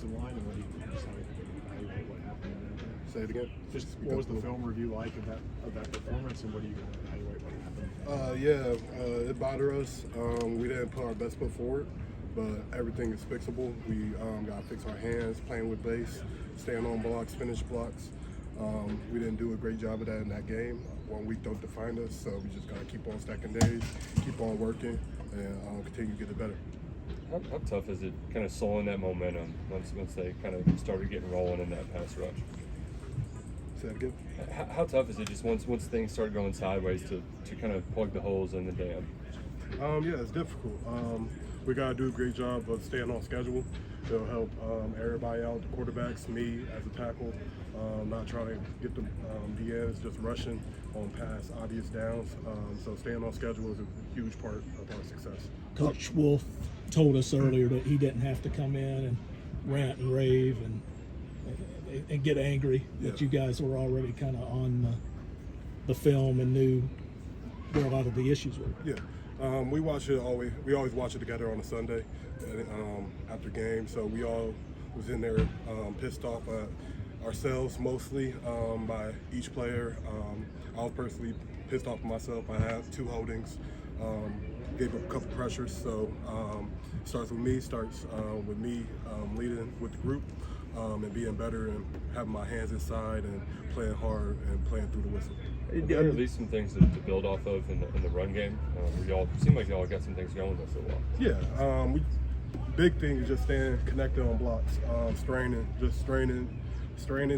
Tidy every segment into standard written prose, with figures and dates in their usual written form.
offensive line, and what do you just how do you evaluate what happened there? Say it again. Just what was the film review like of that performance, and what are you going to evaluate what happened? It bothered us. We didn't put our best foot forward, but everything is fixable. We got to fix our hands, playing with base, staying on blocks, finish blocks. We didn't do a great job of that in that game. 1 week don't define us, so we just got to keep on stacking days, keep on working, and continue to get it better. How tough is it kind of slowing that momentum once they kind of started getting rolling in that pass rush? Say that again? How tough is it just once things start going sideways to kind of plug the holes in the dam? It's difficult. We got to do a great job of staying on schedule. It'll help everybody out, the quarterbacks, me as a tackle, not trying to get the DNs just rushing on past obvious downs. So staying on schedule is a huge part of our success. Coach Wolf told us earlier that he didn't have to come in and rant and rave and get angry, that you guys were already kind of on the film and knew where a lot of the issues were. Yeah, we watch it always. We always watch it together on a Sunday after game. So we all was in there pissed off at ourselves mostly by each player. I was personally pissed off at myself. I had 2 holdings, gave up a couple pressures. So starts with me leading with the group. And being better and having my hands inside and playing hard and playing through the whistle. There are at least some things to build off of in the run game. Y'all seem like y'all got some things going there for a while. Yeah, big thing is just staying connected on blocks, straining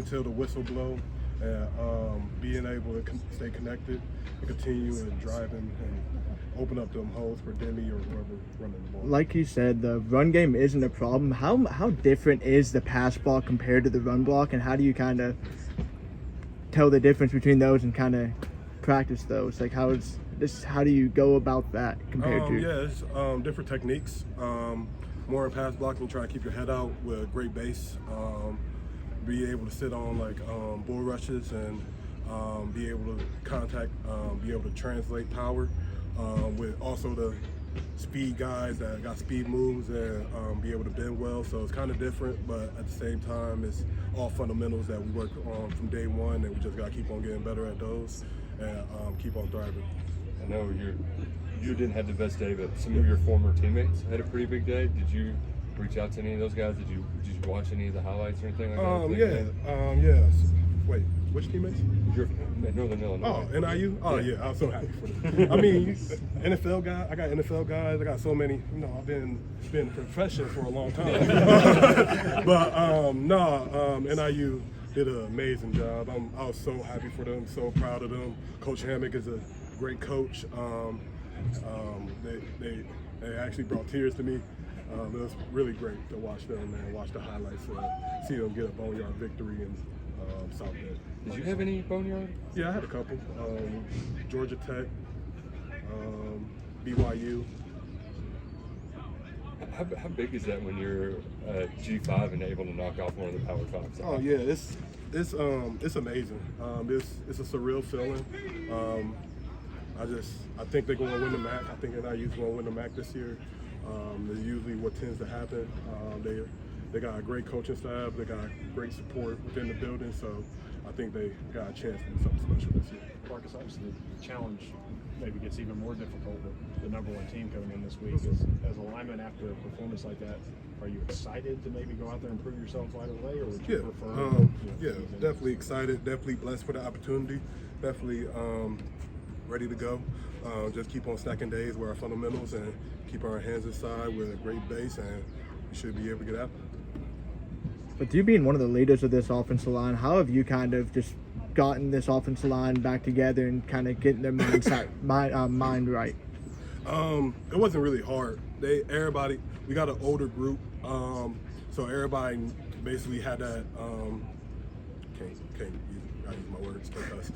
till the whistle blow, and being able to stay connected and continue and driving and open up them holes for Demi or whoever running the ball. Like you said, the run game isn't a problem. How different is the pass block compared to the run block, and how do you kind of tell the difference between those and kind of practice those? Like how do you go about that compared to? It's different techniques. More in pass blocking, try to keep your head out with a great base. Be able to sit on like bull rushes and be able to contact, be able to translate power. With also the speed guys that got speed moves and be able to bend well. So it's kind of different, but at the same time, it's all fundamentals that we work on from day one, and we just got to keep on getting better at those and keep on thriving. I know you didn't have the best day, but some of your former teammates had a pretty big day. Did you reach out to any of those guys? Did you watch any of the highlights or anything like that? Yes. Wait, which teammates? You're Northern Illinois. Oh, NIU? Oh, yeah, I'm so happy for them. I mean, NFL guy. I got NFL guys. I got so many. I've been in the profession for a long time. But NIU did an amazing job. I was so happy for them. So proud of them. Coach Hammock is a great coach. They actually brought tears to me. It was really great to watch them and watch the highlights and see them get a boneyard victory in South Bend. Did you have any boneyard? Yeah, I had a couple. Georgia Tech, BYU. How big is that when you're G5 and able to knock off one of the Power 5s? Oh yeah, it's amazing. It's a surreal feeling. I think they're going to win the MAC. I think NIU's going to win the MAC this year. That's usually what tends to happen. They got a great coaching staff. They got great support within the building. So I think they got a chance to do something special this year. Marques, obviously the challenge maybe gets even more difficult with the number 1 team coming in this week. As a lineman after a performance like that, are you excited to maybe go out there and prove yourself right away, or would you prefer? Definitely excited. Definitely blessed for the opportunity. Definitely ready to go. Just keep on stacking days with our fundamentals and keep our hands inside with a great base, and we should be able to get after it. With you being one of the leaders of this offensive line, how have you kind of just gotten this offensive line back together and kind of getting their mind right? It wasn't really hard. We got an older group, so everybody basically had that. I use my words, because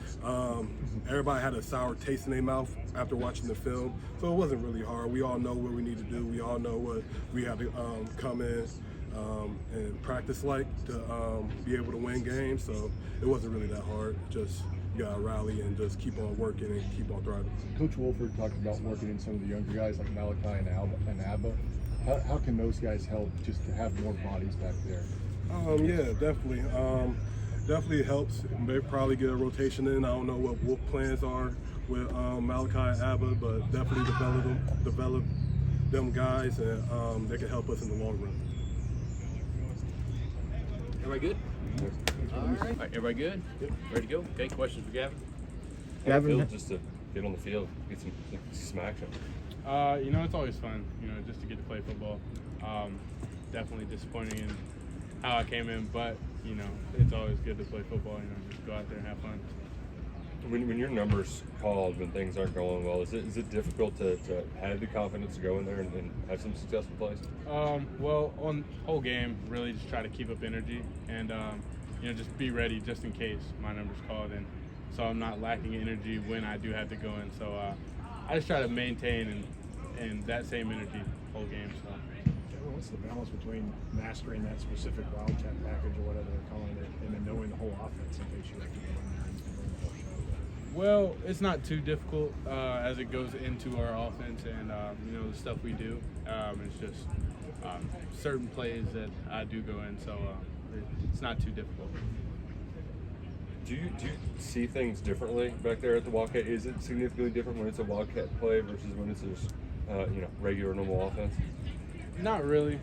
everybody had a sour taste in their mouth after watching the film, so it wasn't really hard. We all know what we need to do. We all know what we have to come in and practice like to be able to win games. So it wasn't really that hard. Just you gotta rally and just keep on working and keep on thriving. Coach Wolford talked about working in some of the younger guys like Malachi and Abba. How can those guys help just to have more bodies back there? Yeah, definitely. Definitely helps. They probably get a rotation in. I don't know what Wolf plans are with Malachi and Abba, but definitely develop them guys, and they can help us in the long run. Everybody good? All right, everybody good? Ready to go? Okay, questions for Gavin? Gavin, Just to get on the field, get some action. It's always fun, just to get to play football. Definitely disappointing in how I came in, but, it's always good to play football, just go out there and have fun. When your number's called, when things aren't going well, is it difficult to have the confidence to go in there and have some successful plays? Well, on whole game, really just try to keep up energy and, just be ready just in case my number's called, and so I'm not lacking energy when I do have to go in. So I just try to maintain and that same energy whole game. So. Kevin, what's the balance between mastering that specific Wildcat package or whatever they're calling it, and then knowing the whole offense in case you have to go in there and run the whole show? Well, it's not too difficult as it goes into our offense and the stuff we do. It's just certain plays that I do go in, so it's not too difficult. Do you see things differently back there at the Wildcat? Is it significantly different when it's a Wildcat play versus when it's just regular normal offense? Not really.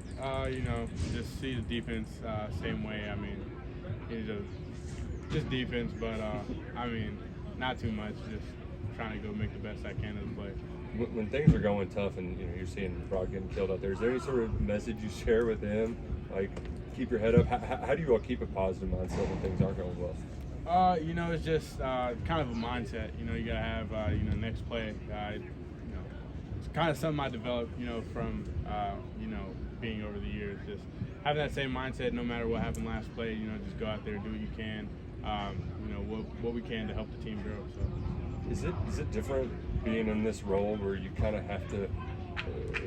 Just see the defense same way. I mean, just defense, but not too much. Just trying to go make the best I can of the play. When things are going tough and you're seeing Brock getting killed out there, is there any sort of message you share with him? Like, keep your head up. How do you all keep a positive mindset when things aren't going well? It's just kind of a mindset. You gotta have next play. It's kind of something I developed, from being over the years. Just having that same mindset, no matter what happened last play. Just go out there, do what you can. What we can to help the team grow. So. Is it different being in this role where you kind of have to,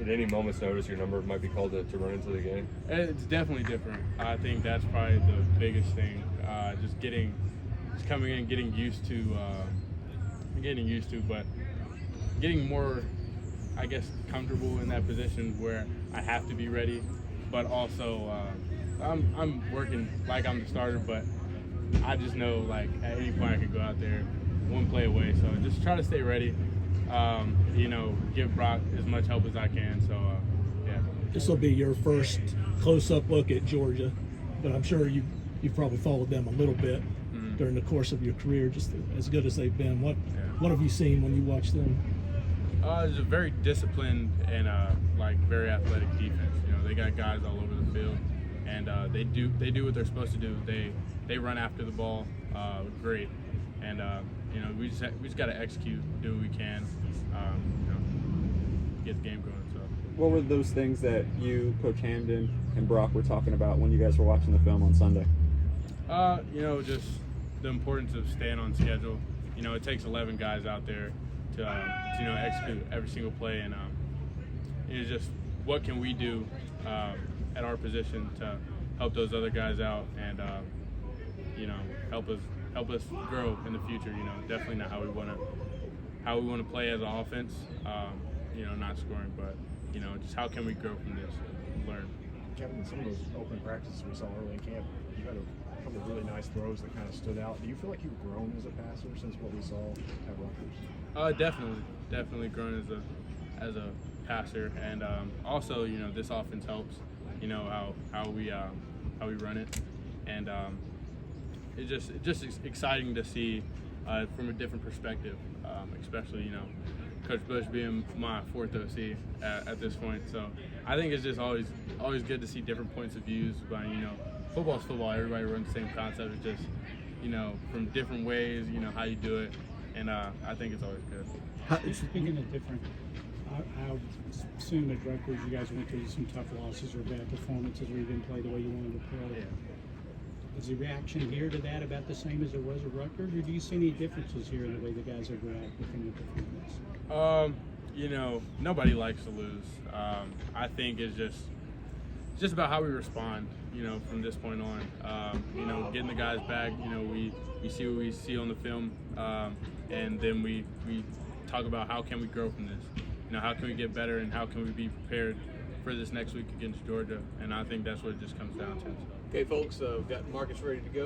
at any moment's notice, your number might be called to run into the game? It's definitely different. I think that's probably the biggest thing. Just coming in, getting used to, but getting more, I guess, comfortable in that position where I have to be ready, but also I'm working like I'm the starter, but I just know like at any point I could go out there, one play away. So just try to stay ready. Give Brock as much help as I can. So yeah. This will be your first close-up look at Georgia, but I'm sure you've probably followed them a little bit during the course of your career, just as good as they've been. What have you seen when you watch them? It's a very disciplined and very athletic defense. They got guys all over the field, and they do what they're supposed to do. They run after the ball great, and we just got to execute, do what we can, get the game going. So. What were those things that you, Coach Hamden, and Brock were talking about when you guys were watching the film on Sunday? Just the importance of staying on schedule. It takes 11 guys out there to execute every single play, and it's just what can we do at our position to help those other guys out and help us grow in the future. Definitely not how we want to play as an offense. Not scoring, but just how can we grow from this and learn. Kevin, some of those open practices we saw early in camp, you had a couple of really nice throws that kind of stood out. Do you feel like you've grown as a passer since what we saw at Rutgers? Definitely grown as a passer, and also this offense helps. How we run it, and it's just exciting to see from a different perspective, especially Coach Bush being my fourth OC at this point. So I think it's just always good to see different points of views. But football's football. Everybody runs the same concept. It's just from different ways. How you do it, and I think it's always good. Speaking of different, I assume at Rutgers you guys went through some tough losses or bad performances, or you didn't play the way you wanted to play. Yeah. Is the reaction here to that about the same as it was at Rutgers, or do you see any differences here in the way the guys have reacted from the performance? Nobody likes to lose. I think it's just about how we respond. From this point on, getting the guys back. We see what we see on the film, and then we talk about how can we grow from this. How can we get better and how can we be prepared for this next week against Georgia, and I think that's what it just comes down to. Okay, folks, we've got Marques ready to go.